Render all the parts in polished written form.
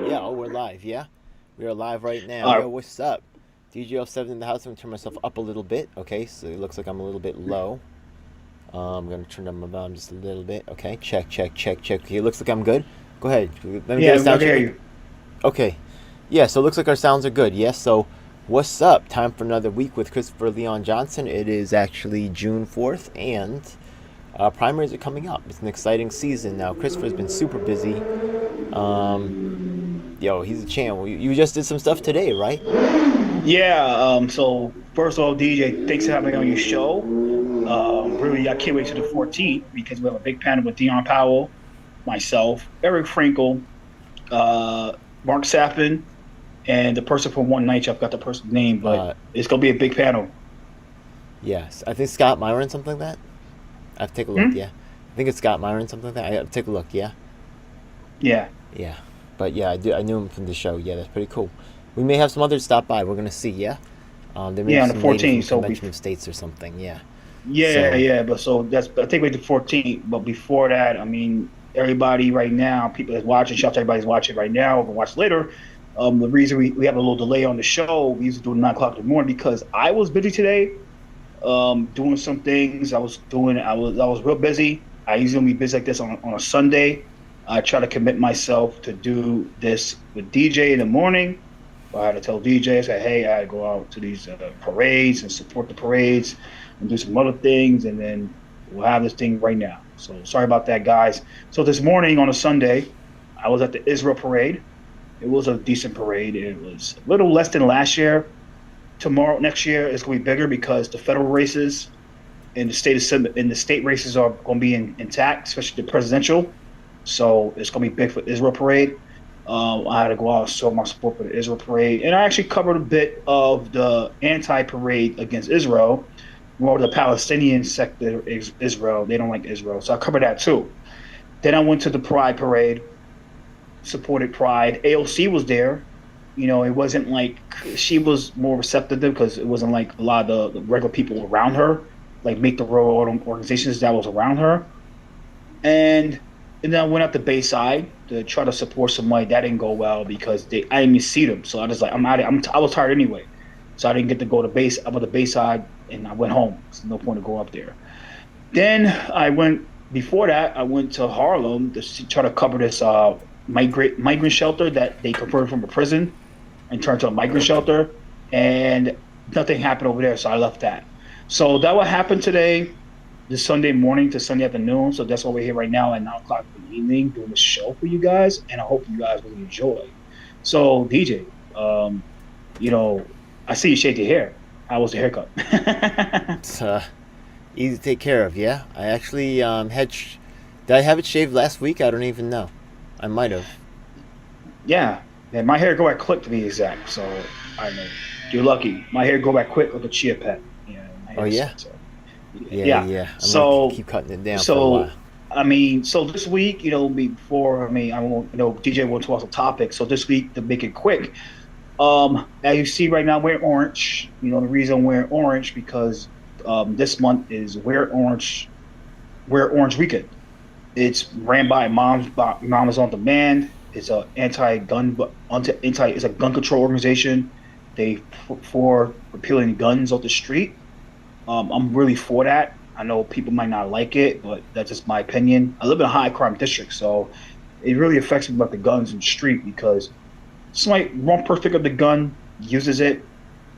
Yeah, oh, we're live. Yeah, we are live right now. Uh, Yo, what's up? DJ07 in the house. I'm gonna turn myself up a little bit. Okay, so it looks like I'm a little bit low. I'm gonna turn down my volume just a little bit. Okay, check, check, check, check. Okay, it looks like I'm good. Go ahead. Let me get yeah, a I sound can hear check. you. Okay, yeah. So it looks like our sounds are good. Yes. So, what's up? Time for another week with Christopher Leon Johnson. It is actually June 4th, and primaries are coming up. It's an exciting season now. Christopher's been super busy. Um, Yo, he's a champ. You just did some stuff today, right? Yeah. So first of all, DJ, thanks for having me on your show. Really, I can't wait to the 14th because we have a big panel with Dion Powell, myself, Eric Frankel, uh, Mark Sappin, and the person from One Night. I've got the person's name, but Uh, it's gonna be a big panel. yes. I think Scott Myron, something like that. I have to take a look. Hmm? Yeah, I think it's Scott Myron, something like that. I have to take a look. Yeah, Yeah. yeah. But yeah, I knew him from the show. Yeah, that's pretty cool. We may have some others stop by. We're gonna see. Yeah. There may be Yeah, on the some lady from 14th. So Convention of States or something. Yeah. yeah, So yeah. But so that's I think we the 14th. But before that, I mean, everybody right now, people that's watching, shout out to everybody's watching right now, or watch later. The reason we have a little delay on the show, we used to do it 9 o'clock in the morning because I was busy today, doing some things. I was real busy. I usually be busy like this on a Sunday. I try to commit myself to do this with DJ in the morning. I had to tell DJ, I said, hey, I had to go out to these parades and support the parades and do some other things, and then we'll have this thing right now. So sorry about that, guys. So this morning on a Sunday, I was at the Israel parade. It was a decent parade. It was a little less than last year. Tomorrow, next year, it's going to be bigger because the federal races and the state races are going to be intact, especially the presidential. So it's going to be big for Israel parade. I had to go out and show my support for the Israel parade, and I actually covered a bit of the anti-parade against Israel, more the Palestinian sector Israel. They don't like Israel, so I covered that too. Then I went to the Pride parade, supported Pride. AOC was there. It wasn't like she was more receptive because it wasn't like a lot of the regular people around her, like Make the Road organizations that was around her. And and then I went up to Bayside to try to support somebody. That didn't go well because I didn't even see them. So I just like I'm out. I was tired anyway, so I didn't get to go to base. I went to Bayside and I went home. There's no point to go up there. Then I went. Before that, I went to Harlem to try to cover this migrant shelter that they converted from a prison and turned to a migrant shelter, and nothing happened over there. So I left that. So that what happened today, this Sunday morning to Sunday afternoon. So that's why we're here right now at 9 o'clock in the evening doing the show for you guys, and I hope you guys really enjoy. So DJ, um, you know, I see you shaved your hair. How was the haircut? it's easy to take care of. Yeah, I actually did I have it shaved last week? I don't even know. I might have. Yeah, and my hair go back quick to be exact. So I know you're lucky. My hair go back quick like a chia pet. Yeah, my Oh hair is yeah. so. Yeah, Yeah. yeah. I'm gonna So keep cutting it down for a while. so I mean, so this week, before I mean, I won't, DJ won't talk about the topic. So this week, to make it quick, as you see right now, we're orange. The reason we're orange because this month is Wear Orange Weekend. It's ran by Moms on Demand. It's a it's a gun control organization. They for repealing guns off the street. I'm really for that. I know people might not like it, but that's just my opinion. I live in a high crime district, so it really affects me about the guns in the street because somebody one person pick up the gun, uses it,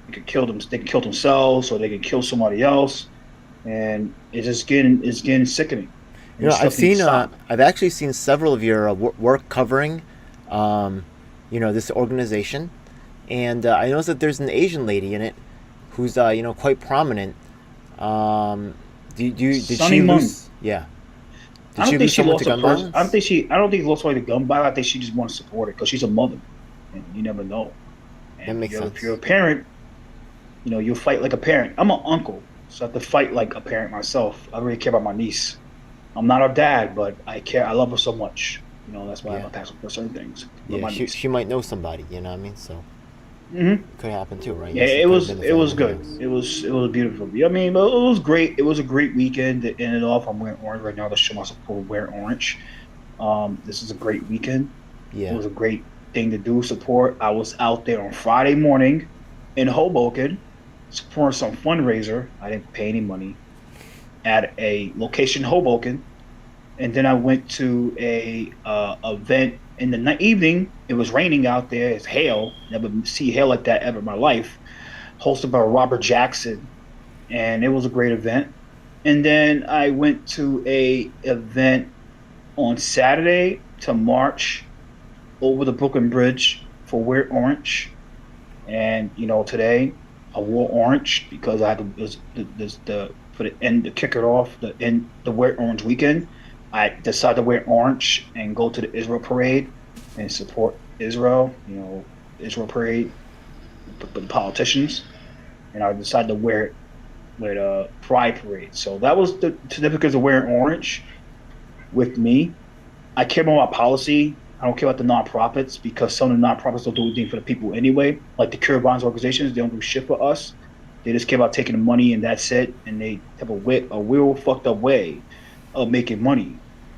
they could kill them. They can kill themselves, or they can kill somebody else, and it's getting sickening. And this I've stuff needs to seen. stop. I've actually seen several of your work covering, this organization, and I noticed that there's an Asian lady in it, who's quite prominent. Um, did Sunny she Mun. lose? Yeah. I Did don't she think lose she someone to lost a gun person. violence? I don't think she lost somebody to gun violence. I think she just wants to support it because she's a mother, and you never know. That And makes if you're sense. a parent, you'll fight like a parent. I'm an uncle, so I have to fight like a parent myself. I really care about my niece. I'm not her dad, but I care. I love her so much. That's why I have Yeah. a passion for certain things. I love Yeah. my She niece. she might know somebody. You know what I mean? So Hmm. it could happen too, right? Yeah, Yes, it it could have was been the it was family. Who good. knows? It was beautiful. I mean, it was great. It was a great weekend to end it off. I'm wearing orange right now to show my support. Wear orange. This is a great weekend. It Yeah. was a great. thing to do, support. I was out there on Friday morning in Hoboken supporting some fundraiser. I didn't pay any money at a location in Hoboken, and then I went to a event in the evening. It was raining out there. It's hail. Never see hail like that ever in my life. Hosted by Robert Jackson, and it was a great event. And then I went to a event on Saturday to march over the Brooklyn Bridge for Wear Orange. And today I wore orange because I had the for the end to kick it off the Wear Orange weekend. I decided to wear orange and go to the Israel parade and support Israel. Israel parade, the politicians, and I decided to wear it with a Pride parade. So that was the significance of wearing orange with me. I care more about policy. I don't care about the nonprofits because some of the nonprofits don't do anything for the people anyway. Like the Cure Bonds organizations, they don't do shit for us. They just care about taking the money and that's it. And they have a real fucked up way of making money.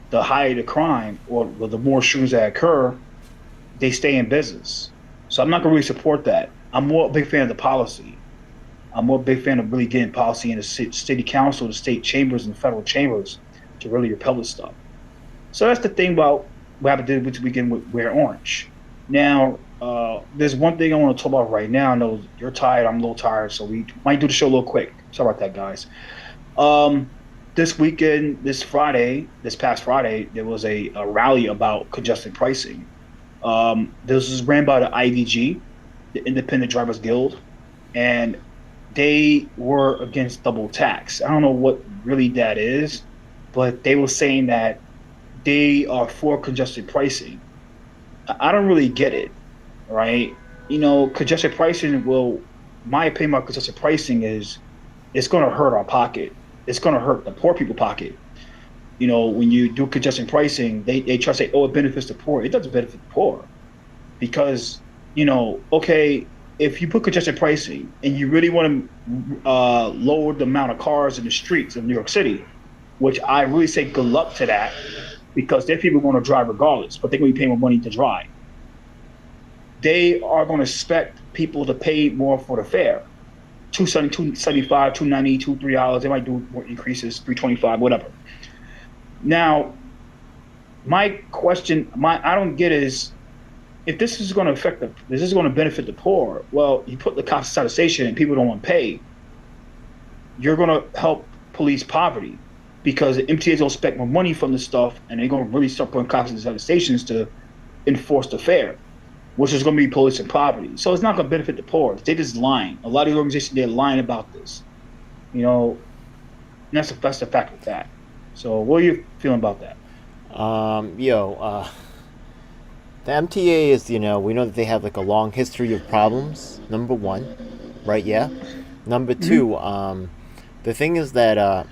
The higher the crime or the more shootings that occur, they stay in business. So I'm not going to really support that. I'm more a big fan of the policy. I'm more a big fan of really getting policy in the city council, the state chambers, and the federal chambers to really repel this stuff. So that's the thing about what happened this weekend with Wear Orange. Now, there's one thing I want to talk about right now. I know you're tired. I'm a little tired, so we might do the show a little quick. Sorry about that, guys. This weekend, this past Friday, there was a rally about congestion pricing. This was ran by the IDG, the Independent Drivers Guild, and they were against double tax. I don't know what really that is, but they were saying that they are for congestion pricing. I don't really get it, right? Congestion pricing my opinion about congestion pricing is it's going to hurt our pocket. It's going to hurt the poor people pocket. When you do congestion pricing, they try to say, oh, it benefits the poor. It doesn't benefit the poor because, okay, if you put congestion pricing and you really want to lower the amount of cars in the streets of New York City, which I really say good luck to that because their people are going to drive regardless, but they're going to be paying more money to drive. They are going to expect people to pay more for the fare. $2.70, $2.75, $2.90, $3. They might do more increases, $3.25, whatever. Now, my question, I don't get is, if this is going to benefit the poor, well, you put the cops inside the station and people don't want to pay, you're going to help police poverty because the MTAs will expect more money from this stuff and they're going to really start putting cops inside the stations to enforce the fare, which is going to be police and poverty. So it's not going to benefit the poor. They're just lying. A lot of the organizations, they're lying about this. And that's the fact of that. So what are you feeling about that? The MTA is, we know that they have like a long history of problems, number one, right? Yeah. Number two, the thing is that,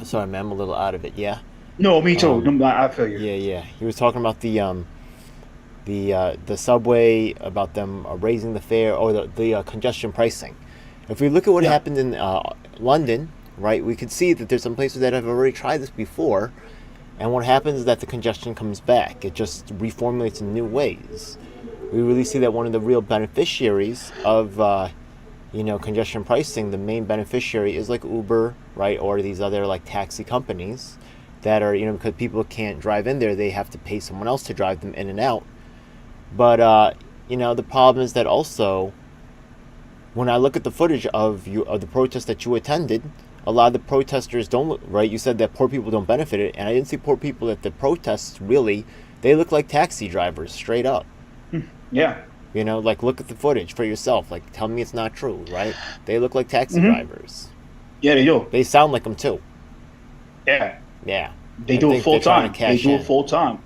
sorry, man, I'm a little out of it, yeah? No, me too. I feel you. Yeah. He was talking about the subway, about them raising the fare, or the congestion pricing. If we look at what happened in London, right, we could see that there's some places that have already tried this before, and what happens is that the congestion comes back. It just reformulates in new ways. We really see that one of the real beneficiaries of, congestion pricing, the main beneficiary is like Uber, right, or these other like taxi companies that are, because people can't drive in there, they have to pay someone else to drive them in and out. But, the problem is that also, when I look at the footage of the protest that you attended, a lot of the protesters don't look, right? You said that poor people don't benefit it, and I didn't see poor people at the protests, really. They look like taxi drivers, straight up. Yeah. Look at the footage for yourself. Like, tell me it's not true, right? They look like taxi drivers. Yeah, they do. They sound like them, too. Yeah. Yeah. They do it full time. They do it full time.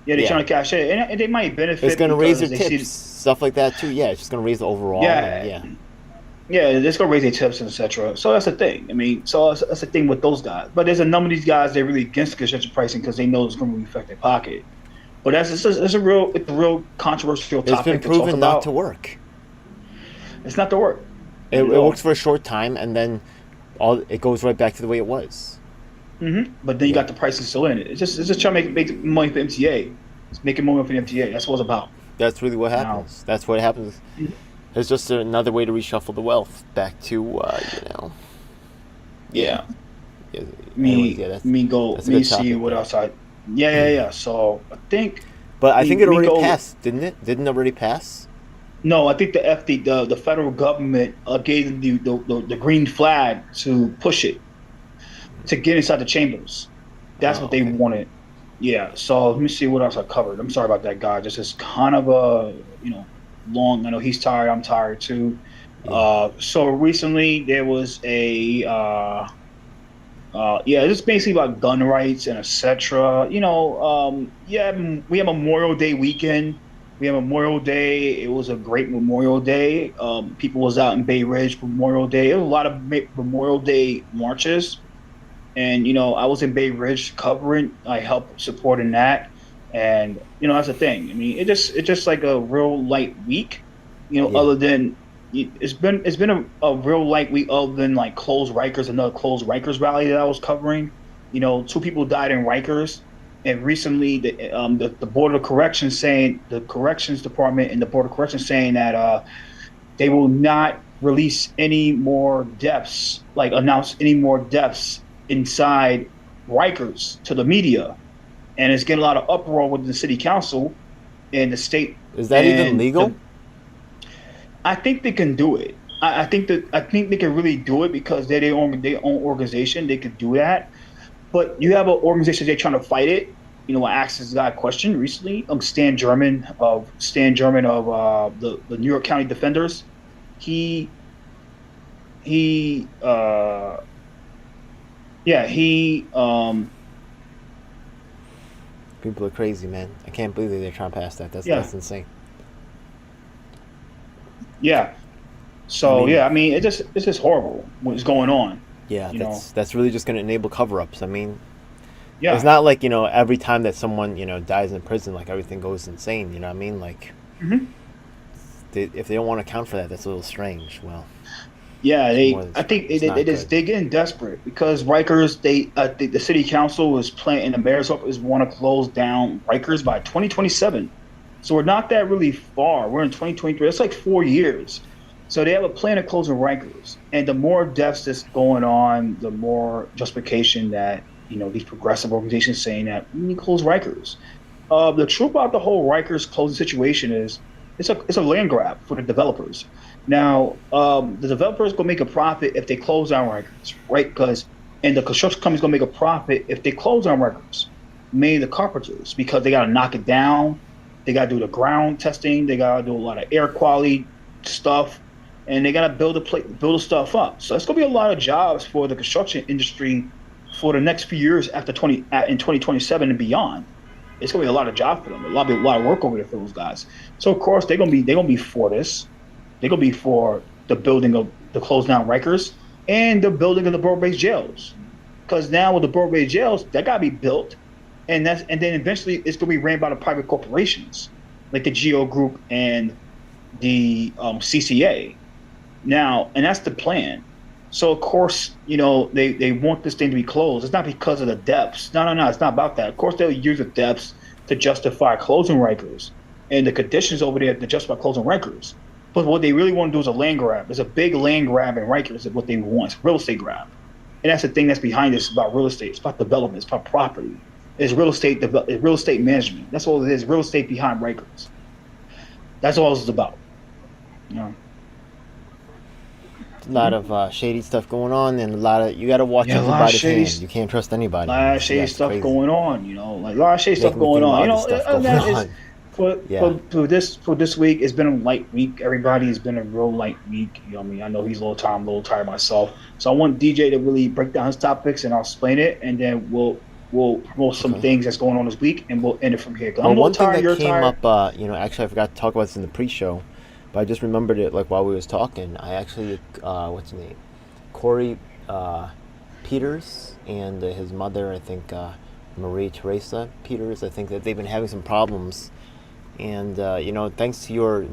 Yeah, they're trying to cash in. And they might benefit. It's going to raise their tips, stuff like that, too. Yeah, it's just going to raise the overall. Yeah, it's going to raise their tips, etc. So that's the thing. I mean, that's the thing with those guys. But there's a number of these guys, they're really against congestion pricing because they know it's going to affect their pocket. But it's a real controversial topic. It's been proven not to work. It's not to work. It works for a short time, and then it goes right back to the way it was. But then you got the pricing still in it. It's just trying to make money for MTA. It's making money for the MTA. That's what it's about. That's really what Now, happens. That's what happens. It's just another way to reshuffle the wealth back to, yeah. yeah. Yeah. Anyways, yeah, that's a Me good see topic, what though. else I. Yeah. So I think But I think it me already go. passed, didn't it? Didn't it already pass? No, I think the federal government gave them the green flag to push it to get inside the chambers. That's Oh, what they okay. wanted. Yeah. So let me see what else I covered. I'm sorry about that, guy. This is kind of a long. I know he's tired. I'm tired too. Yeah. So recently there was yeah, it's basically about gun rights and etc. Yeah, we have Memorial Day weekend. We have Memorial Day. It was a great Memorial Day. People was out in Bay Ridge Memorial Day. There was a lot of Memorial Day marches, and I was in Bay Ridge covering. I helped supporting that, and that's the thing. I mean, it's just like a real light week. Yeah. Other than it's been a real light week other than like closed Rikers, another closed Rikers rally that I was covering. Two people died in Rikers, and recently the Board of Corrections saying the Corrections Department and the Board of Corrections saying that they will not release any more deaths, like announce any more deaths inside Rikers to the media, and it's getting a lot of uproar with the city council and the state. Is that even And legal? I think they can do it. I think they can really do it because they're their own organization. They could do that. But you have an organization they're trying to fight it. I asked this guy a question recently. Stan German of the New York County Defenders. He he yeah People are crazy, man. I can't believe that they're trying to pass that. That's yeah insane. yeah. I So mean, yeah, I mean it's just horrible what's going on. yeah, You know. that's really just going to enable cover-ups. I mean, it's Yeah. not like every time that someone dies in prison, like everything goes insane. You know what I mean? Like, hmm if they don't want to account for that, that's a little strange. Well, Yeah, it's more. I think It's not good. they're getting desperate because Rikers, the city council is planning, and the mayor's office want to close down Rikers by 2027. So we're not that really far. We're in 2023. It's like 4 years. So they have a plan of closing Rikers, and the more deaths that's going on, the more justification that these progressive organizations saying that we need to close Rikers. The truth about the whole Rikers closing situation is it's a land grab for the developers. Now, the developers gonna make a profit if they close down Rikers, right? And the construction company's gonna make a profit if they close down Rikers. Mainly the carpenters because they gotta knock it down, they gotta do the ground testing, they gotta do a lot of air quality stuff, and they gotta build the stuff up. So it's gonna be a lot of jobs for the construction industry for the next few years in 2027 and beyond. It's gonna be a lot of job for them, a lot of work over there for those guys. So of course they're gonna be for this. They're gonna be for the building of the closed down Rikers and the building of the borough-based jails. Because now with the borough-based jails, that gotta be built, and then eventually it's gonna be ran by the private corporations like the Geo Group and the CCA. Now, and that's the plan. So of course, they want this thing to be closed. It's not because of the depths. No. It's not about that. Of course, they'll use the depths to justify closing Rikers and the conditions over there to justify closing Rikers. But what they really want to do is a land grab. It's a big land grab in Rikers is what they want. It's real estate grab. And that's the thing that's behind this. It's about real estate. It's about development. It's about property. It's real estate management. That's all it is. Real estate behind Rikers. That's all it's about. You know. A lot of shady stuff going on, and you got to watch Yeah, a lot of everybody's shady hand. You can't trust anybody. lot of Yeah, shady it's stuff crazy. going on, like a lot of shady stuff Making me going think on. about this stuff And going that is on. for Yeah. this week. It's been a light week. Everybody has been a real light week. What I mean, I know he's a little tired myself. So I want DJ to really break down his topics, and I'll explain it, and then we'll promote some Okay. things that's going on this week, and we'll end it from here. 'Cause I'm Well, a little one thing tired. that You're came tired. up, actually, I forgot to talk about this in the pre-show, but I just remembered it like while we was talking. I actually, what's his name, Corey Peters, and his mother, I think Marie Teresa Peters. I think that they've been having some problems, and thanks to your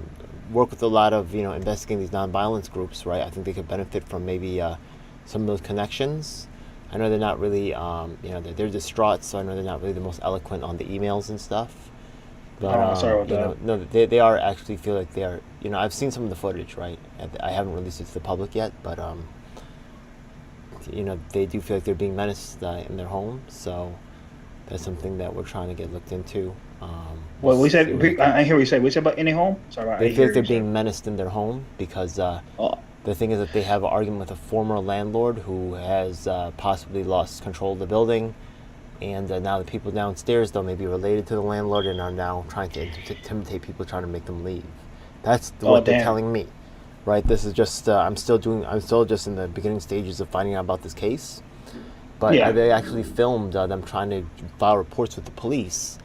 work with a lot of investigating these nonviolence groups, right? I think they could benefit from maybe some of those connections. I know they're not really, they're distraught, so I know they're not really the most eloquent on the emails and stuff. But Sorry about you that. know, no, they are actually feel like they are. You know, I've seen some of the footage, right? I haven't released it to the public yet, but you know, they do feel like they're being menaced in their home. So that's something that we're trying to get looked into. Well, we Just said see where they go. I hear what you said. We said about any home. Sorry, I They didn't feel hear like you, they're sir. being menaced in their home because Oh, the thing is that they have an argument with a former landlord who has possibly lost control of the building, and now the people downstairs though may be related to the landlord and are now trying to intimidate people, trying to make them leave. That's oh, what they're damn. telling me, right? This is just I'm still just in the beginning stages of finding out about this case, but Yeah. they actually filmed them trying to file reports with the police,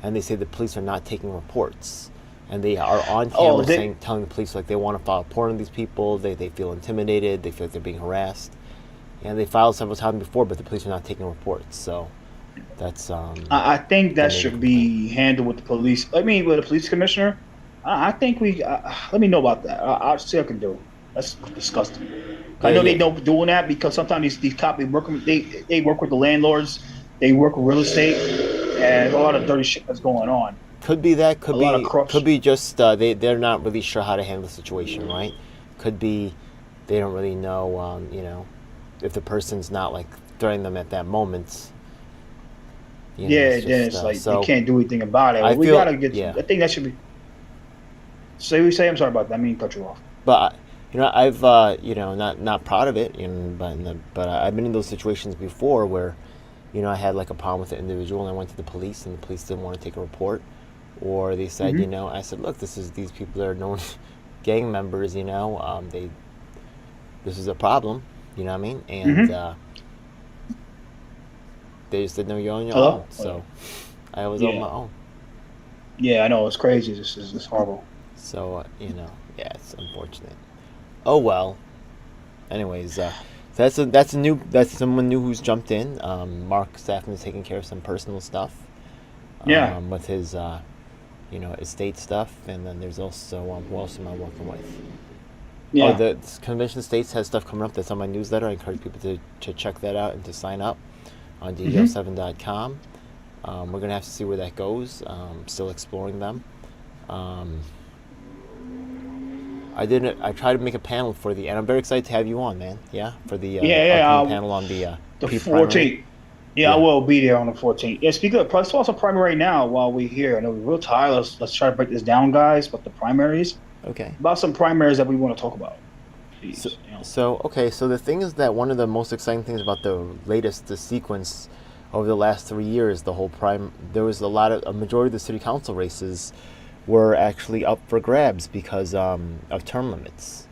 and they say the police are not taking reports. And they are on Oh, camera saying, telling the police like they want to file a report on these people. They feel intimidated. They feel like they're being harassed, and they filed several times before, but the police are not taking reports. So that's I think the that main should complaint. be handled with the police. I mean, with the police commissioner. I think we. Let me know about that. I'll see what I can do. That's disgusting. I Yeah, know they yeah, know doing that because sometimes these cops they work with the landlords. They work with real estate, and a lot of dirty shit that's going on. could be that. A lot of Could corruption. be just they're not really sure how to handle the situation, right? Could be they don't really know, you know, if the person's not like threatening them at that moment. You know, it's Yeah, then just it's like they so can't do anything about it. I Well, we feel gotta get. yeah. I think that should be. Say we say. I'm sorry about that. I mean, cut you off. But you know, I've you know, not proud of it, you know, but I've been in those situations before where, you know, I had like a problem with an individual and I went to the police and the police didn't want to take a report, or they said, you Hmm. know, I said, look, these people are known gang members, you know, this is a problem, you know what I mean, and Hmm. they just said, no, you're on your own, Hello. so I was on Yeah. my own. Yeah, I know it's crazy. This is it's horrible. So you know, yeah, it's unfortunate. Oh well. Anyways, that's someone new who's jumped in. Mark Staffman is taking care of some personal stuff Yeah. with his you know, estate stuff, and then there's also who else am I working with? Oh, Yeah. the Convention States has stuff coming up that's on my newsletter. I encourage people to check that out and to sign up on Hmm. DEO7.com. We're gonna have to see where that goes. Still exploring them. Um, I tried to make a panel for the, and I'm very excited to have you on, man. Yeah, for the Yeah. Yeah. upcoming panel on the The pre-primary. 14th. Yeah, I Yeah. will be there on the 14th. Yeah, speaking of, let's also primary right now while we're here. I know we're real tired. Let's try to break this down, guys. But the primaries, Okay. about some primaries that we want to talk about. So, Please. You know. so the thing is that one of the most exciting things about the sequence over the last 3 years, the whole prime, there was a majority of the city council races were actually up for grabs because of term limits.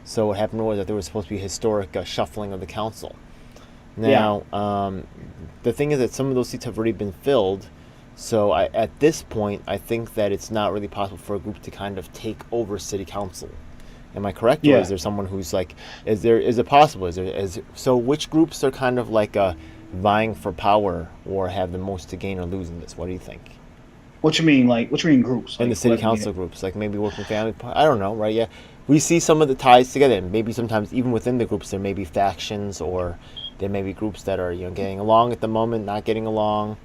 So what happened was that there was supposed to be a historic shuffling of the council. Yeah. Now, the thing is that some of those seats have already been filled. So at this point, I think that it's not really possible for a group to kind of take over city council. Am I correct, or is Yeah. there someone who's like, is it possible? So which groups are kind of like vying for power or have the most to gain or lose in this? What do you think? What you mean? Like, what you mean groups? In the Like, city what? You council mean, groups, like maybe working family, I don't know, right? Yeah, we see some of the ties together, and maybe sometimes even within the groups there may be factions or there may be groups that are, you know, getting along at the moment, not getting along.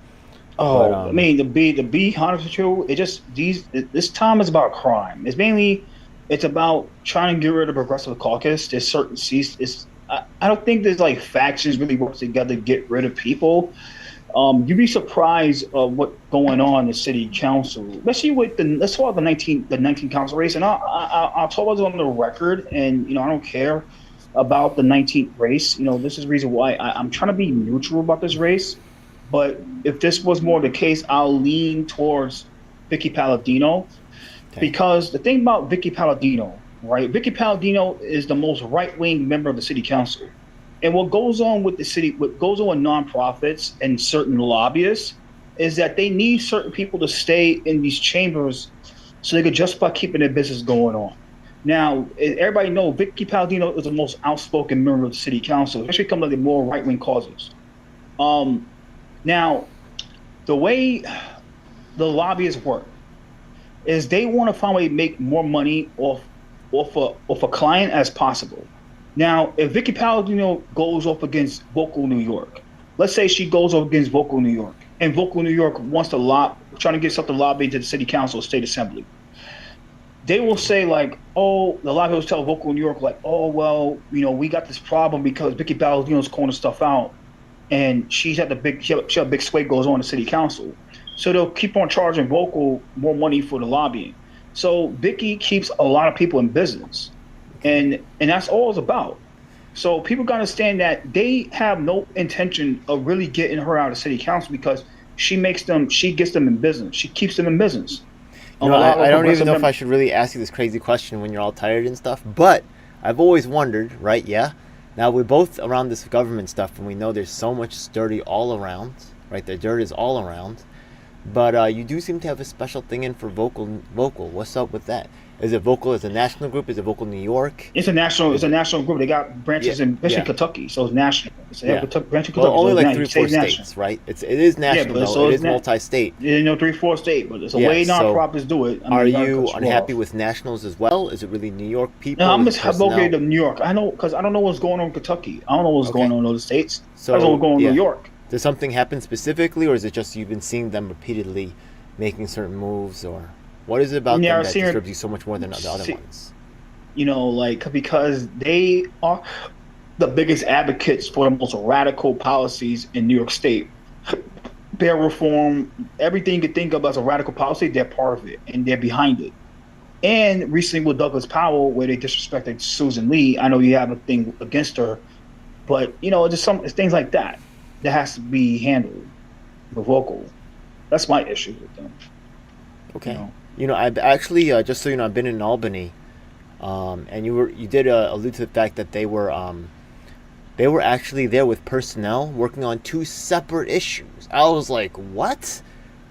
But oh, I mean, the be honest with you, it just this time is about crime. It's about trying to get rid of progressive caucus. There's certain seats. I don't think there's like factions really work together to get rid of people. You'd be surprised of what going on in the city council, especially with the let's talk about the 19 council race, and I'll talk about it on the record, and I don't care about the 19th race. This is the reason why I'm trying to be neutral about this race. But if this was more the case, I'll lean towards Vicky Palladino okay, because the thing about Vicky Palladino, right? Vicky Palladino is the most right wing member of the city council. And what goes on with the city, what goes on with nonprofits and certain lobbyists is that they need certain people to stay in these chambers so they could justify keeping their business going on. Now, everybody knows Vicky Palladino is the most outspoken member of the city council, especially coming to the more right wing causes. Um, Now, the way the lobbyists work is they want to find a way to make more money off a client as possible. Now, if Vicky Palladino goes up against Vocal New York, let's say she goes up against Vocal New York, and Vocal New York wants to trying to get something lobbied to the city council or state assembly. They will say like, oh, a lot of people tell Vocal New York like, oh well, we got this problem because Vicky Baldino's calling stuff out, and she had a big sway goes on the city council, so they'll keep on charging Vocal more money for the lobbying. So Vicky keeps a lot of people in business, and that's all it's about. So people got to understand that they have no intention of really getting her out of city council because she gets them in business. She keeps them in business. I don't even know if I should really ask you this crazy question when you're all tired and stuff, but I've always wondered, right? Yeah. Now we're both around this government stuff, and we know there's so much dirty all around, right? The dirt is all around, but you do seem to have a special thing in for Vocal. What's up with that? Is it Vocal as a national group? Is it Vocal New York? It's a national group. They got branches in Kentucky, so it's national. It's branch in Kentucky. Well, only so like 3-4 states, right? It is national, though. It is multi-state. 3-4 states, but it's a way nonprofits do it. Are you unhappy with nationals as well? Is it really New York people? No, I'm just advocating of New York. I know because I don't know what's going on in Kentucky. I don't know what's going on in other states. So I don't know what's going on in New York. Does something happen specifically, or is it just you've been seeing them repeatedly making certain moves, or what is it about them that disturbs you so much more than the other ones? Because they are the biggest advocates for the most radical policies in New York State. Bail reform, everything you could think of as a radical policy, they're part of it, and they're behind it. And recently with Douglas Powell, where they disrespected Susan Lee, I know you have a thing against her, but, just it's things like that has to be handled with Vocal. That's my issue with them. Okay. I've actually just so you know, I've been in Albany, and you did allude to the fact that they were actually there with personnel working on 2 separate issues. I was like, what?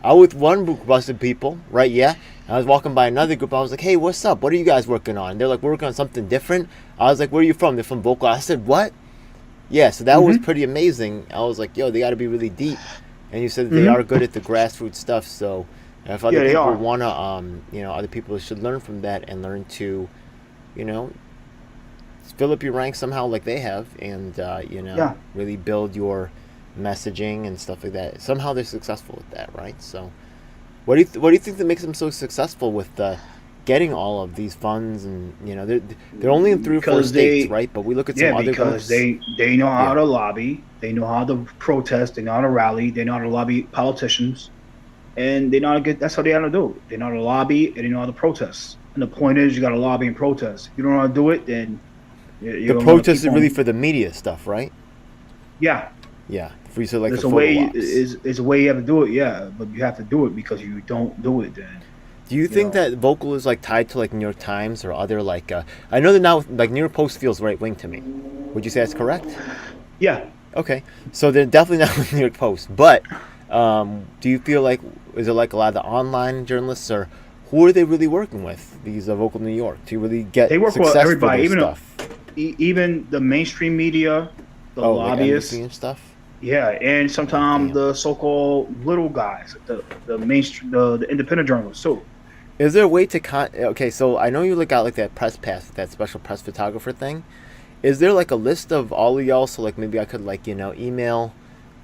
I was with one group of people, right? Yeah. And I was walking by another group. I was like, hey, what's up? What are you guys working on? They're like, we're working on something different. I was like, where are you from? They're from Vocal. I said, what? Yeah. So that was pretty amazing. I was like, yo, they got to be really deep. And you said that they are good at the grassroots stuff. So if other people want to, other people should learn from that and learn to, fill up your ranks somehow like they have, and really build your messaging and stuff like that. Somehow they're successful with that, right? So, what do you think that makes them so successful with getting all of these funds? And they're only in 3 or 4 states, right? But we look at some other groups. They know how to lobby, they know how to protest, they know how to rally, they know how to lobby politicians, and they know how to that's how they know how to do it. They know how to lobby and they know how to protest. And the point is, you got to lobby and protest. If you don't know how to do it, then the protest is really for the media stuff, right? Yeah. Yeah. For so like there's a way is a way you have to do it, yeah, but you have to do it because you don't do it then. Do you think that Vocal is like tied to like New York Times or other like I know that now like New York Post feels right wing to me. Would you say that's correct? Yeah. Okay. So they're definitely not with New York Post. But do you feel like is it like a lot of the online journalists, or who are they really working with? These Vocal New York to really get they work with everybody, even the mainstream media, the lobbyists and stuff. Yeah, and sometimes the so-called little guys, the mainstream, the independent journalists too. Is there a way to okay, so I know you got like that press pass, that special press photographer thing. Is there like a list of all of y'all? So like maybe I could like email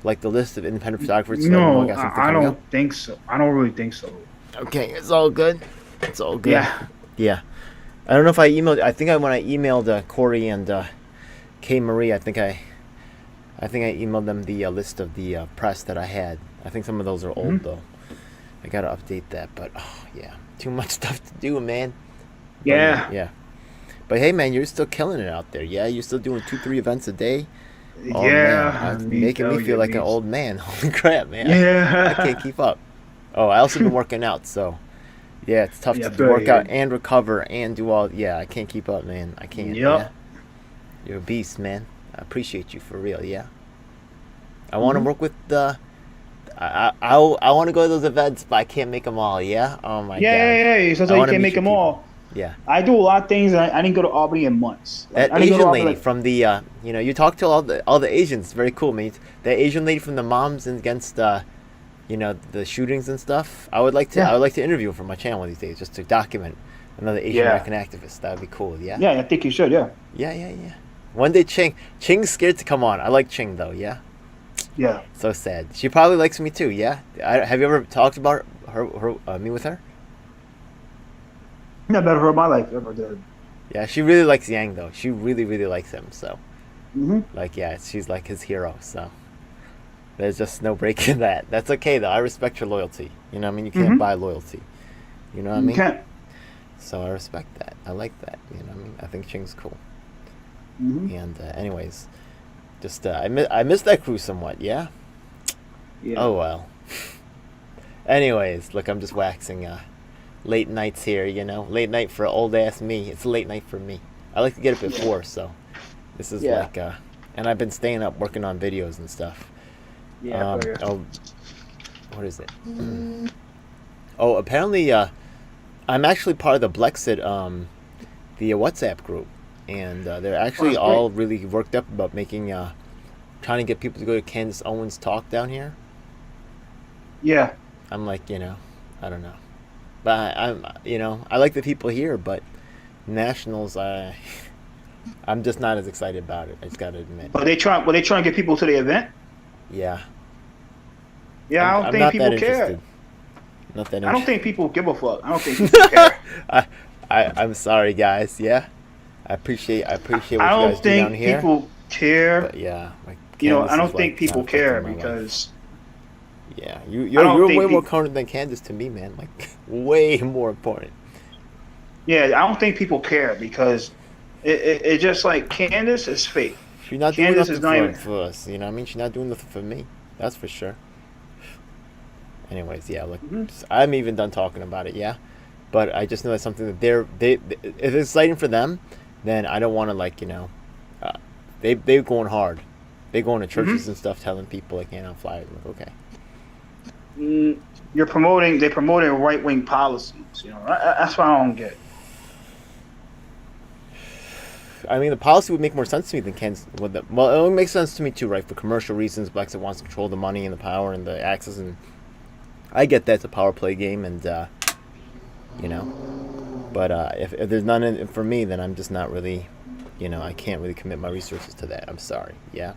like the list of independent photographers. No, I don't think so. I don't really think so. Okay, it's all good. It's all good. Yeah. I don't know if I emailed. I think when I emailed Corey and Kay Marie, I think I emailed them the list of the press that I had. I think some of those are old though. I gotta update that, but too much stuff to do, man. Yeah. Yeah. But hey, man, you're still killing it out there. Yeah, you're still doing 2-3 events a day. Oh, yeah, man, making me feel like an old man. Holy crap, man! Yeah, I can't keep up. Oh, I also been working out, so yeah, it's tough to work out and recover and do all. Yeah, I can't keep up, man. I can't. Yep. Yeah. You're a beast, man. I appreciate you for real. Yeah. I want to work with the. I want to go to those events, but I can't make them all. Yeah. Oh my god. Yeah. So you can't make them all. Yeah. I do a lot of things. I didn't go to Albany in months. That Asian lady from the, you talk to all the Asians. Very cool, mate. The Asian lady from the Moms Against, the shootings and stuff. I would like to interview her for my channel these days, just to document another Asian American activist. That would be cool. Yeah. Yeah, I think you should. Yeah. Yeah. One day, Ching's scared to come on. I like Ching though. Yeah. Yeah. So sad. She probably likes me too. Yeah. Have you ever talked about me with her? Not better for my life ever did. Yeah, she really likes Yang though. She really, really likes him. So, Hmm. like, yeah, she's like his hero. So there's just no breaking that. That's okay though. I respect your loyalty. You know what I mean? You can't Hmm. buy loyalty. You know what I You mean? can't. So I respect that. I like that. You know what I mean? I think Ching's cool. Hmm. And anyways, just I miss that crew somewhat. Yeah. Yeah. Oh well. Anyways, look, I'm just waxing late nights here. You know, late night for old ass me. It's a late night for me. I like to get up at 4, so this is Yeah. like and I've been staying up working on videos and stuff. Yeah. Oh, what is it? Oh, apparently I'm actually part of the Blexit the WhatsApp group, and they're actually that's all really worked up about making trying to get people to go to Candace Owens talk down here. Yeah. I'm like, I don't know, but I'm I like the people here, but nationals, I'm just not as excited about it. I just gotta admit. But they trying. Were they trying to get people to the event? Yeah, Yeah. I don't I'm think not people that care. interested. Not that I don't interested. think people give a fuck. I don't think people care. I'm sorry, guys. Yeah, I appreciate what you I don't guys do down think here. people care. But yeah, like You know, Candace I is, don't think like, people not care affecting my life. because Yeah, I you're don't think way more peop- current than Candace to me, man. Like way more important. yeah, I don't think people care because it just like Candace is fake. She's not doing Candace nothing is not even. for us. You know what I mean? She's not doing nothing for me. That's for sure. Anyways, yeah, look, Mhm. I'm even done talking about it. Yeah, but I just know that's something that they if it's exciting for them, then I don't want to uh, they going hard. They going to churches Mhm. and stuff, telling people like on flyers. I'm like, okay. Mm, they're promoting right wing policies. You know, that's what I don't get. I mean, the policy would make more sense to me than Kansas. Well, it only makes sense to me too, right? For commercial reasons, Brexit wants to control the money and the power and the access, and I get that it's a power play game, and you know. But if there's none in it for me, then I'm just not really, I can't really commit my resources to that. I'm sorry. Yeah.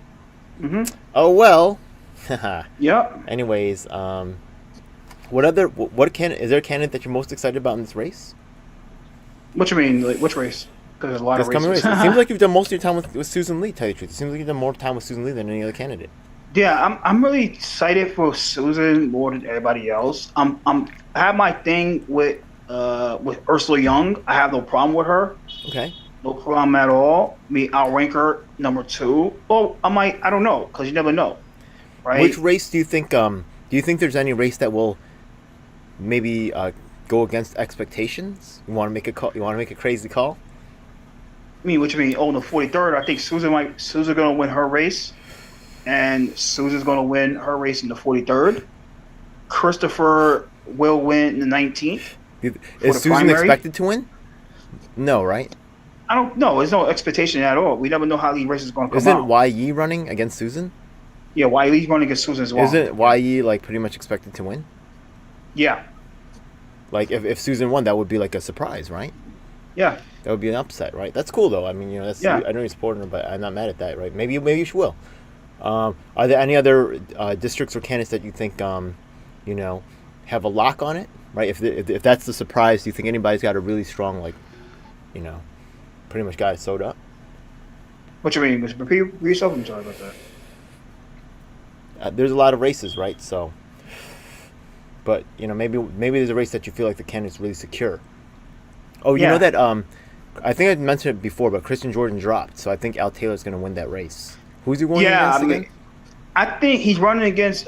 Hmm. Oh well. Yep. Anyways, is there a candidate that you're most excited about in this race? What you mean? Like which race? Because there's a lot This of coming race. races. It seems like you've done most of your time with Susan Lee. Tell you the truth, it seems like you've done more time with Susan Lee than any other candidate. Yeah, I'm really excited for Susan more than everybody else. I have my thing with Ursula Young. I have no problem with her. Okay. No problem at all. I'll rank her number 2. Well, I don't know, because you never know, right? Which race do you think? Do you think there's any race that will maybe go against expectations? You want to make a call? You want to make a crazy call? What you mean? Oh, the 43rd. I think Susan's gonna win her race, and Susan's gonna win her race in the 43rd. Christopher will win in the 19th. Is the Susan primary? expected to win? No, right? I don't know. There's no expectation at all. We never know how these races are gonna come Isn't out. Yi running against Susan? Yeah, Wiley's running against Susan as well. Isn't Yi like pretty much expected to win? Yeah, Like if Susan won, that would be like a surprise, right? yeah. That would be an upset, right? That's cool though. I mean, that's Yeah. I know you're supporting her, but I'm not mad at that, right? Maybe you will. Are there any other districts or candidates that you think have a lock on it, right? If that's the surprise, do you think anybody's got a really strong pretty much got it sewed up? What you mean? Repeat yourself. I'm sorry about that. There's a lot of races, right? So, but maybe there's a race that you feel like the candidate's really secure. Oh, you Yeah. know that I think I mentioned it before, but Christian Jordan dropped, so I think Al Taylor's going to win that race. Who's he going Yeah, against again? I think he's running against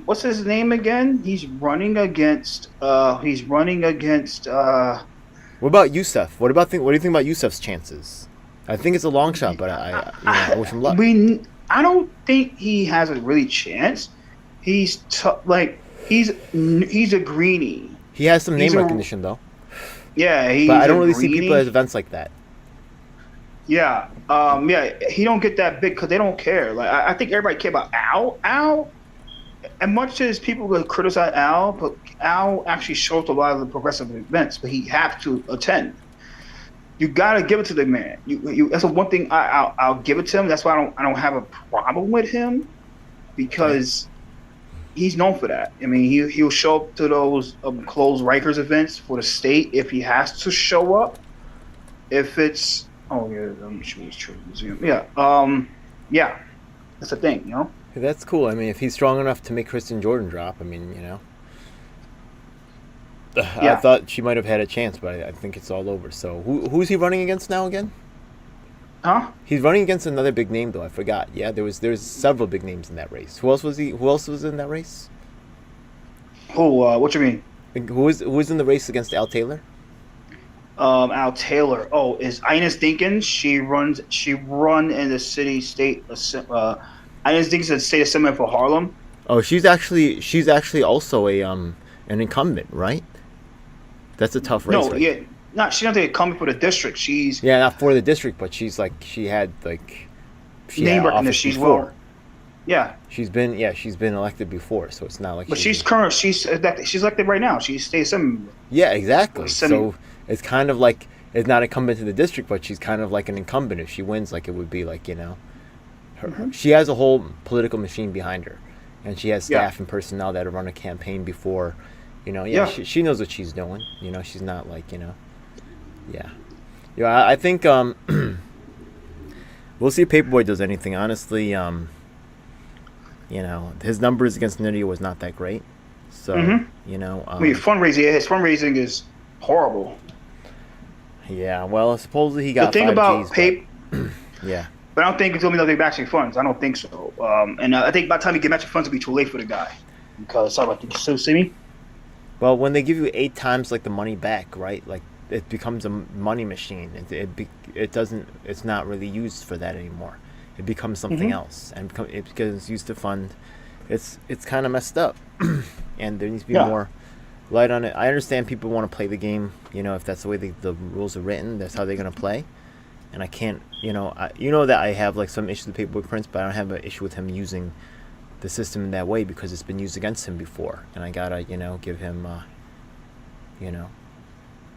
what's his name again? He's running against What about Youssef? What do you think about Youssef's chances? I think it's a long shot, but I wish him luck. I don't think he has a really chance. He's he's a greenie. He has some he's name a- recognition though, Yeah, he's but I a don't really see greenie. people at events like that. Yeah, he don't get that big because they don't care. Like I think everybody care about Al. And much as people will criticize Al, but Al actually shows a lot of the progressive events, but he have to attend. You gotta give it to the man. That's the one thing I'll give it to him. That's why I don't have a problem with him because he's known for that. I mean, he'll show up to those closed Rikers events for the state if he has to show up. If it's I'm sure it's true museum. Yeah, that's the thing, you know. That's cool. I mean, if he's strong enough to make Kristen Jordan drop, I mean, you know. I thought she might have had a chance, but I think it's all over. So who's he running against now again? Huh? He's running against another big name though. I forgot. Yeah, there's several big names in that race. Who else was in that race? Who? What you mean? Who was in the race against Al Taylor? Al Taylor. Oh, is Ines Dinkins? She run in the city state. Ines Dinkins is the state assembly for Harlem. Oh, she's actually also an incumbent, right? That's a tough race. No, right? yeah, not she's not the incumbent for the district. She's not for the district, but she had name recognition. She's well. Yeah. She's been elected before, so it's not like. But she's elected right now. She's state assembly. Yeah, exactly. So it's kind of like it's not incumbent to the district, but she's kind of like an incumbent. If she wins, like it would be like, you know, she has a whole political machine behind her, and she has staff and personnel that have run a campaign before. You know, she knows what she's doing. You know, she's not like, you know, I think we'll see if Paperboy does anything. Honestly, you know, his numbers against Nydia was not that great. So, you know, I mean, his fundraising is horrible. Yeah, well, supposedly he got the thing 5 about Gs, Pape. Yeah. But I don't think it's gonna be nothing matching funds. I don't think so. And I think by the time you get matching funds, it'll be too late for the guy. Because sorry about so see me. Well, when they give you 8 times like the money back, right? Like it becomes a money machine. It's not really used for that anymore. It becomes something else, and because it's used to fund. It's kind of messed up, and there needs to be more light on it. I understand people want to play the game. You know, if that's the way the rules are written, that's how they're gonna play. And I can't, you know, that I have like some issues with Paperboy Prince, but I don't have an issue with him using the system in that way because it's been used against him before, and I gotta, you know, give him, you know,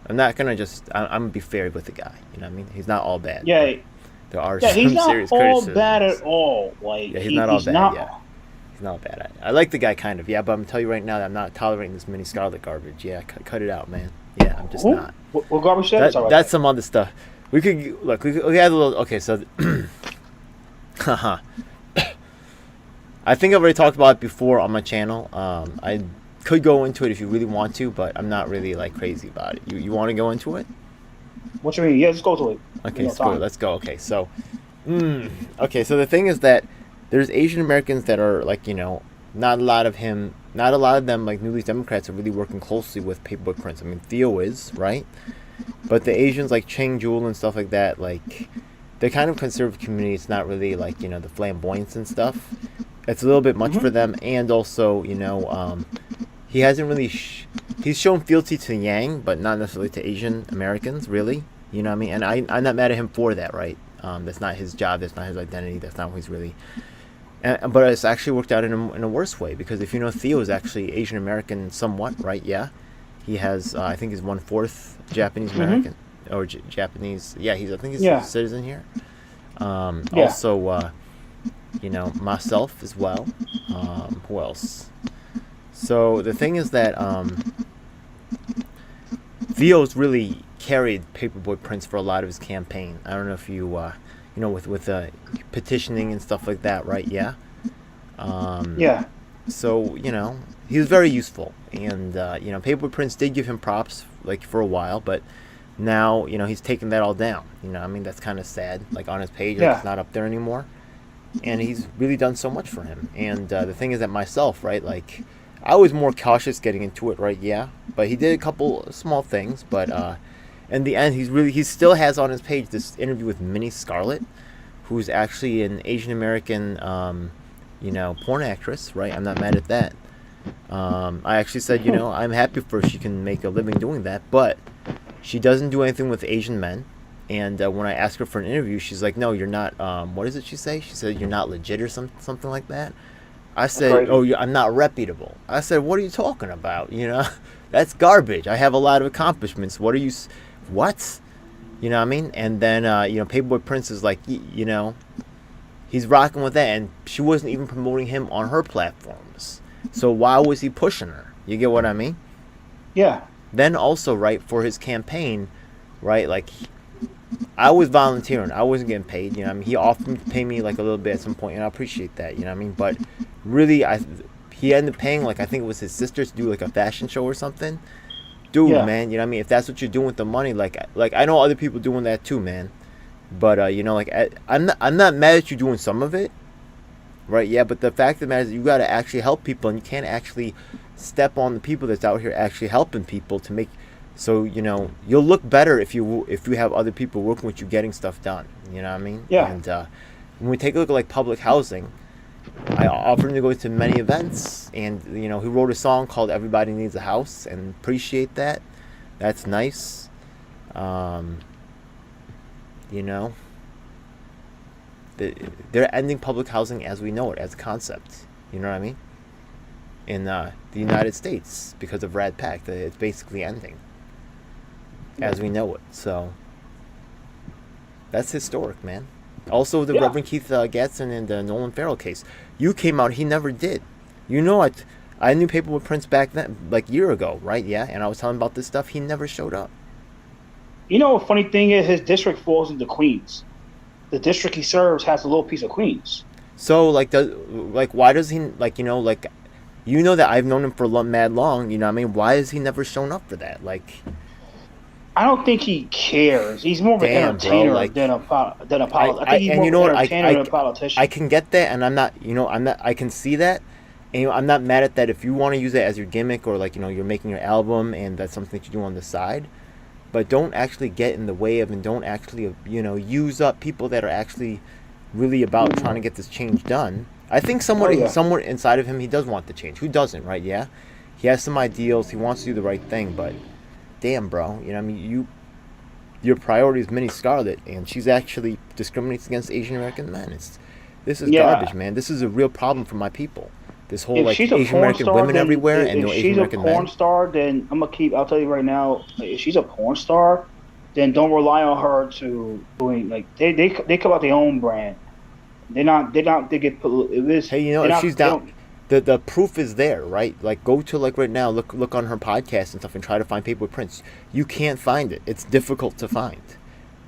I'm not gonna I'm gonna be fair with the guy. You know what I mean? He's not all bad. Yeah. There are some he's not serious all criticisms. bad at all. Like yeah, he's not all bad. He's not bad. I like the guy kind of. Yeah, but I'm telling you right now that I'm not tolerating this mini Scarlet garbage. Yeah, cut it out, man. Yeah, I'm just not. What garbage? That's some other stuff. We could look. We had a little. Okay, so. I think I've already talked about it before on my channel. I could go into it if you really want to, but I'm not really like crazy about it. You want to go into it? What you mean? Yeah, let's go to it. Okay, let's go. Okay, so, so the thing is that there's Asian Americans that are like, you know, not a lot of them like New Leaf Democrats are really working closely with Paperboy Prince. I mean, Theo is, right? But the Asians like Cheng Jewel and stuff like that, like they're kind of conservative community. It's not really like, you know, the flamboyance and stuff. It's a little bit much for them, and also, you know, he hasn't really he's shown fealty to Yang, but not necessarily to Asian Americans, really. You know what I mean? And I'm not mad at him for that, right? That's not his job. That's not his identity. That's not what he's really. But it's actually worked out in a worse way, because if you know, Theo is actually Asian American somewhat, right? Yeah, he has I think he's 1/4 Japanese American or Japanese. Yeah, I think he's a citizen here. Also, you know, myself as well. Who else? So the thing is that Theo's really carried Paperboy Prince for a lot of his campaign. I don't know if you you know, with petitioning and stuff like that, right? Yeah. So, you know, he was very useful, and you know, Paperboy Prince did give him props like for a while, but now, you know, he's taken that all down. You know, I mean, that's kind of sad. Like on his page, like, it's not up there anymore, and he's really done so much for him. And the thing is that myself, right, like I was more cautious getting into it, right? Yeah, but he did a couple small things, but in the end, he still has on his page this interview with Minnie Scarlett, who's actually an Asian American, you know, porn actress, right? I'm not mad at that. I actually said, you know, I'm happy for her. She can make a living doing that, but she doesn't do anything with Asian men. And when I asked her for an interview, she's like, no, you're not, what does she say? She said, you're not legit or something like that. I said, I'm not reputable. I said, what are you talking about? You know, that's garbage. I have a lot of accomplishments. What? You know what I mean? And then, you know, Paperboy Prince is like, you know, He's rocking with that, and she wasn't even promoting him on her platforms. So why was he pushing her? You get what I mean? Yeah. Then also, right, for his campaign, right, like, I was volunteering. I wasn't getting paid, you know what I mean? He offered to pay me, like, a little bit at some point, and I appreciate that, you know what I mean? But really, he ended up paying, like, I think it was his sister to do, like, a fashion show or something. Dude, Yeah. man, you know what I mean? If that's what you're doing with the money, like I know other people doing that too, man. But, you know, like, I'm not mad at you doing some of it, right? Yeah, but the fact of the matter is you got to actually help people, and you can't actually step on the people that's out here actually helping people to make, so, you know, you'll look better if you have other people working with you getting stuff done, you know what I mean? Yeah. And when we take a look at, like, public housing, I offered him to go to many events, and, you know, he wrote a song called Everybody Needs a House, and appreciate that. That's nice. You know, they're ending public housing as we know it, as a concept. You know what I mean? In the United States, because of Rad Pack, it's basically ending as we know it. So that's historic, man. Also, the Reverend Keith Gatson and the Nolan Farrell case. You came out, he never did. You know, I knew Paper with Prince back then, like a year ago, right? Yeah, and I was telling about this stuff. He never showed up. You know, a funny thing is his district falls into Queens. The district he serves has a little piece of Queens. So, like, why does he, like, you know that I've known him for mad long, you know what I mean? Why has he never shown up for that? Like, I don't think he cares. He's more of an entertainer than a politician. I think he's more of an entertainer than a politician. I can get that, and I can see that. And, you know, I'm not mad at that if you want to use it as your gimmick, or, like, you know, you're making your album and that's something that you do on the side. But don't actually get in the way of, and don't actually, you know, use up people that are actually really about trying to get this change done. I think somewhere inside of him, he does want the change. Who doesn't, right? Yeah, he has some ideals. He wants to do the right thing, but damn, bro, you know, I mean, your priority is Minnie Scarlett, and she's actually discriminates against Asian American men. This is garbage, man. This is a real problem for my people. This whole, like, Asian American women everywhere and no Asian American men. If she's a porn star, then I'll tell you right now, if she's a porn star, then don't rely on her to doing, like, they come out their own brand. They get this. Hey, you know, if she's down, the proof is there, right? Like, go to, like, right now, look on her podcast and stuff, and try to find Paper with Prince. You can't find it. It's difficult to find.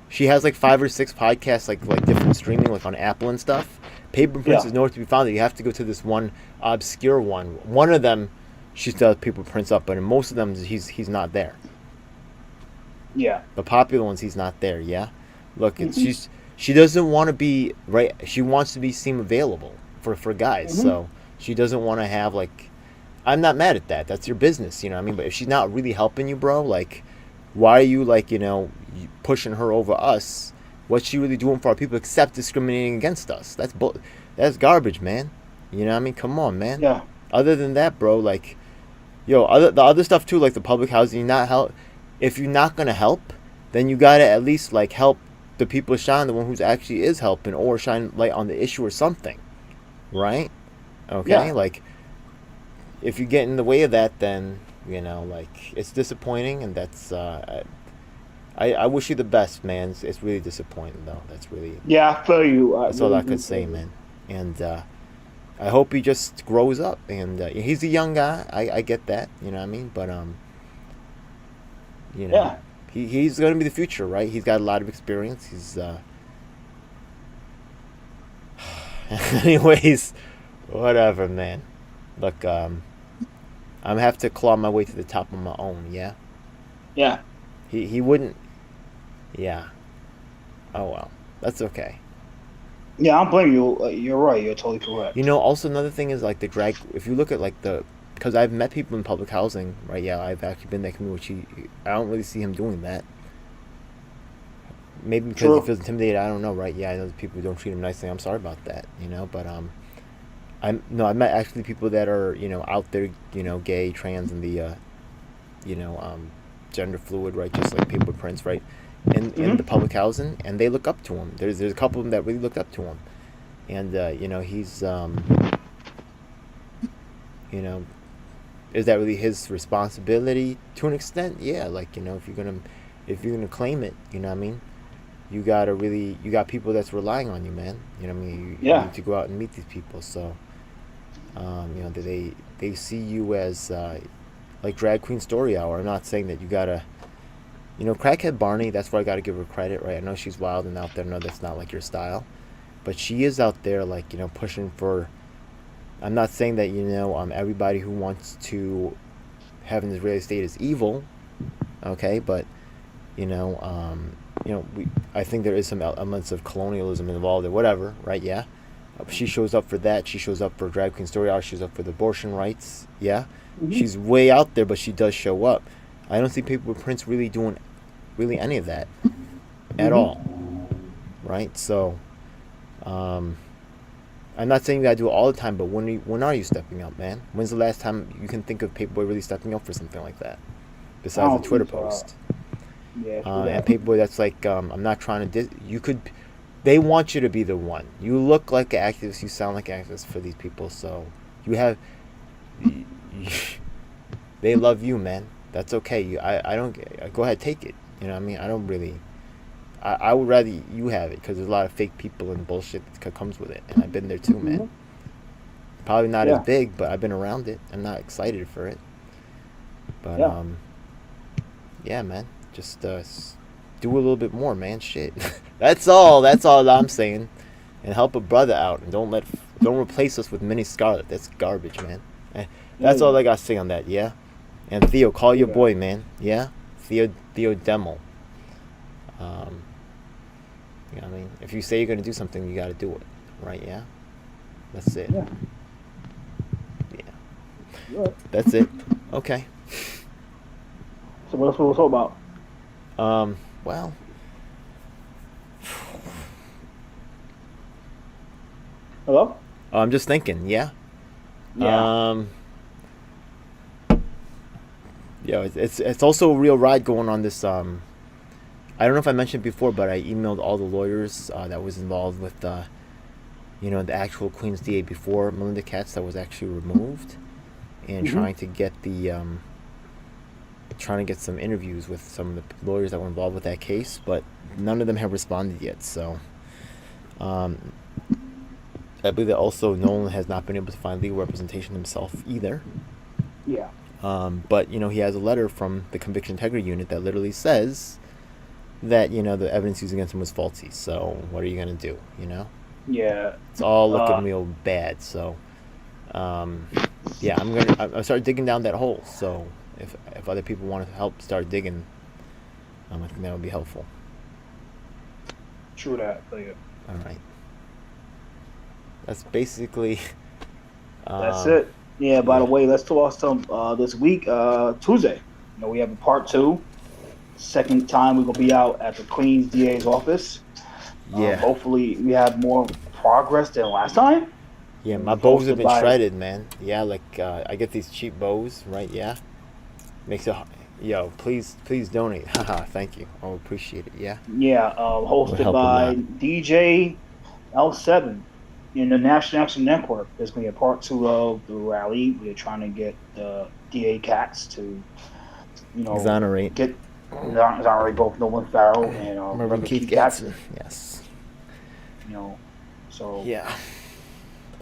She has like 5 or 6 podcasts, like different streaming, like on Apple and stuff. Paper Prince is nowhere to be found. You have to go to this one obscure one. One of them, she does Paper Prince up, but in most of them, he's not there. Yeah. The popular ones, he's not there. Yeah. Look, she doesn't want to be right. She wants to seem available for guys. Mm-hmm. So she doesn't want to have, like. I'm not mad at that. That's your business, you know what I mean? But if she's not really helping you, bro, like, why are you, like, you know, pushing her over us? What's she really doing for our people except discriminating against us? That's garbage, man. You know what I mean? Come on, man. Yeah. Other than that, bro, like, the other stuff too, like the public housing, if you're not gonna help, then you gotta at least, like, help the people shine, the one who's actually is helping, or shine light on the issue or something, right? Okay, yeah. Like, if you get in the way of that, then, you know, like, it's disappointing, and that's I wish you the best, man. It's really disappointing, though. That's really... Yeah, I feel you. That's all I could say, man. And I hope he just grows up. And he's a young guy. I get that, you know what I mean? But, you know, he's going to be the future, right? He's got a lot of experience. He's... Anyways, whatever, man. Look, I'm going to have to claw my way to the top on my own, yeah? Yeah. He wouldn't... Yeah. Oh, well. That's okay. Yeah, I don't blame you. You're right. You're totally correct. You know, also another thing is, like, the drag... If you look at, like, because I've met people in public housing, right? Yeah, I've actually been in that community, which I don't really see him doing that. Maybe because he feels intimidated. I don't know, right? Yeah, I know people who don't treat him nicely. I'm sorry about that, you know? But, I've met actually people that are, you know, out there, you know, gay, trans, and the, you know, gender fluid, right? Just like Paper Prince, right? In the public housing, and they look up to him. There's a couple of them that really looked up to him, and you know, he's you know, is that really his responsibility to an extent? Yeah, like, you know, if you're gonna claim it, you know what I mean? you got people that's relying on you, man. You know what I mean? You Yeah. need to go out and meet these people. So, they see you as like drag queen story hour. I'm not saying that you gotta, crackhead Barney. That's where I gotta give her credit, right? I know she's wild and out there. No, that's not like your style, but she is out there, like pushing for. I'm not saying that everybody who wants to have an Israeli state is evil, okay, but I think there is some elements of colonialism involved or whatever, right? Yeah. She shows up for that. She shows up for drag queen story hour. She shows up for the abortion rights. Yeah. Mm-hmm. She's way out there, but she does show up. I don't see people with Prince really doing any of that at all, right? So, I'm not saying you gotta do it all the time, but when are you stepping up, man? When's the last time you can think of Paperboy really stepping up for something like that, besides a Twitter post? Yeah. And Paperboy, that's like, I'm not trying to. You could. They want you to be the one. You look like an activist. You sound like an activist for these people. So you have. They love you, man. That's okay. I don't. Go ahead, take it. You know what I mean? I don't really. I would rather you have it because there's a lot of fake people and bullshit that comes with it, and I've been there too, man. Probably not as big, but I've been around it. I'm not excited for it, but yeah, man. Just do a little bit more, man. Shit. That's all I'm saying. And help a brother out, and don't replace us with Mini Scarlet. That's garbage, man. That's all I gotta say on that. Yeah. And Theo, call your boy, man. Yeah. Theo Demo. You know what I mean? If you say you're gonna do something, you gotta do it, right? Yeah. That's it. Yeah. That's it. Okay. So what else we'll talk about? Well, Hello? I'm just thinking, yeah. Yeah. It's also a real ride going on this. I don't know if I mentioned before, but I emailed all the lawyers that was involved with the actual Queens DA before Melinda Katz that was actually removed, and trying to get some interviews with some of the lawyers that were involved with that case, but none of them have responded yet. So, I believe that also Nolan has not been able to find legal representation himself either. Yeah. But he has a letter from the Conviction Integrity Unit that literally says that the evidence used against him was faulty. So what are you gonna do? Yeah. It's all looking real bad. So, yeah, I'm start digging down that hole. So if other people want to help start digging, I think that would be helpful. True that. Yeah. All right. That's basically. That's it. Yeah. By the way, let's talk some this week, Tuesday. We have a part 2. Second time we're gonna be out at the Queens DA's office. Yeah. Hopefully we have more progress than last time. Yeah, my bows have been shredded, man. Yeah, like I get these cheap bows, right? Yeah. Makes it. Yo, please donate. Haha, thank you. I'll appreciate it. Yeah. Yeah. Hosted by DJ L7 in the National Action Network. There's gonna be a part 2 of the rally. We're trying to get the DA Katz to, exonerate both Nolan Farrell and Reverend Keith Gatson. Yes. So. Yeah.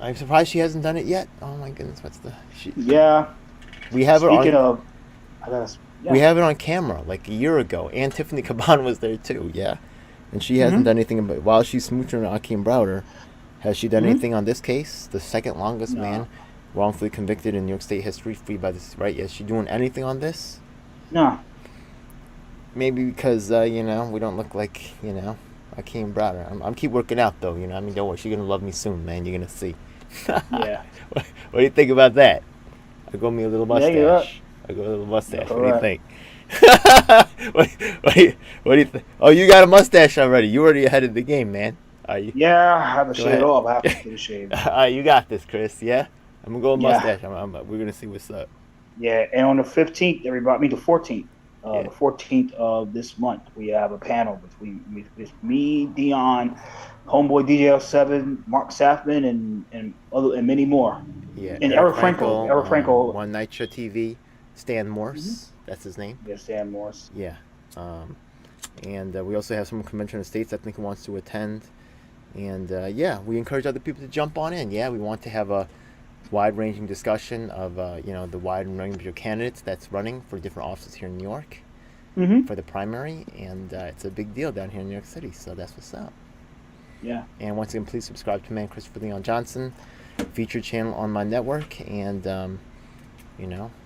I'm surprised she hasn't done it yet. Oh my goodness, Yeah. We have her on. We have it on camera like a year ago, and Tiffany Caban was there too. Yeah, and she hasn't done anything about. While she's smooching Akeem Browder, has she done anything on this case? The second longest man wrongfully convicted in New York State history, free by this right? Is she doing anything on this? No. Maybe because we don't look like Akeem Browder. I'm keep working out though. I mean, don't worry, she's gonna love me soon, man. You're gonna see. Yeah. What do you think about that? I grow me a little mustache. Yeah, I grow a little mustache. All what do you think? what do you think? Oh, you got a mustache already. You already ahead of the game, man. Are you? Yeah, I have a shave off. I have to get a shave. You got this, Chris. Yeah, I'm gonna go with mustache. We're gonna see what's up. Yeah, and on the 15th, everybody, the 14th. The 14th of this month, we have a panel between me, Dion, Homeboy DJ7, Mark Safman, and many more. Yeah, and Eric Frankel. Eric Frankel. One Night Show TV. Stan Morse. That's his name. Yeah, Stan Morse. Yeah. And we also have some convention in the States I think who wants to attend. And yeah, we encourage other people to jump on in. Yeah, we want to have a wide-ranging discussion of the wide range of candidates that's running for different offices here in New York Mm-hmm. for the primary, and it's a big deal down here in New York City. So that's what's up. Yeah. And once again, please subscribe to man Christopher Leon Johnson, featured channel on my network, and the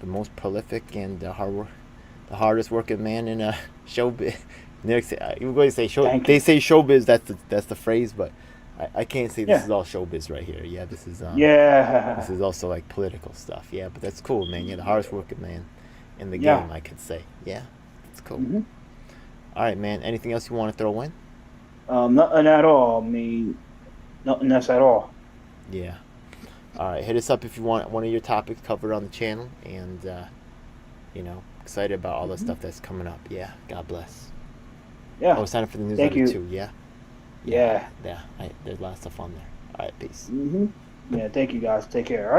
most prolific and the hardest working man in showbiz. You're going to say show. Thank They you. say showbiz. That's the phrase, but I can't say this Yeah. is all showbiz right here. Yeah, this is Yeah. this is also like political stuff. Yeah, but that's cool, man. You're the hardest working man in the Yeah. game, I could say. Yeah, it's cool. Mm-hmm. All right, man. Anything else you want to throw in? Nothing at all. I mean, nothing else at all. Yeah. All right, hit us up if you want one of your topics covered on the channel, and excited about all the Mm-hmm. stuff that's coming up. Yeah, God bless. Yeah. Oh, sign up for the Thank newsletter you. too. Yeah. Yeah. Yeah. There's a lot of stuff on there. All right, peace. Mm-hmm. Yeah. Thank you guys. Take care. All right.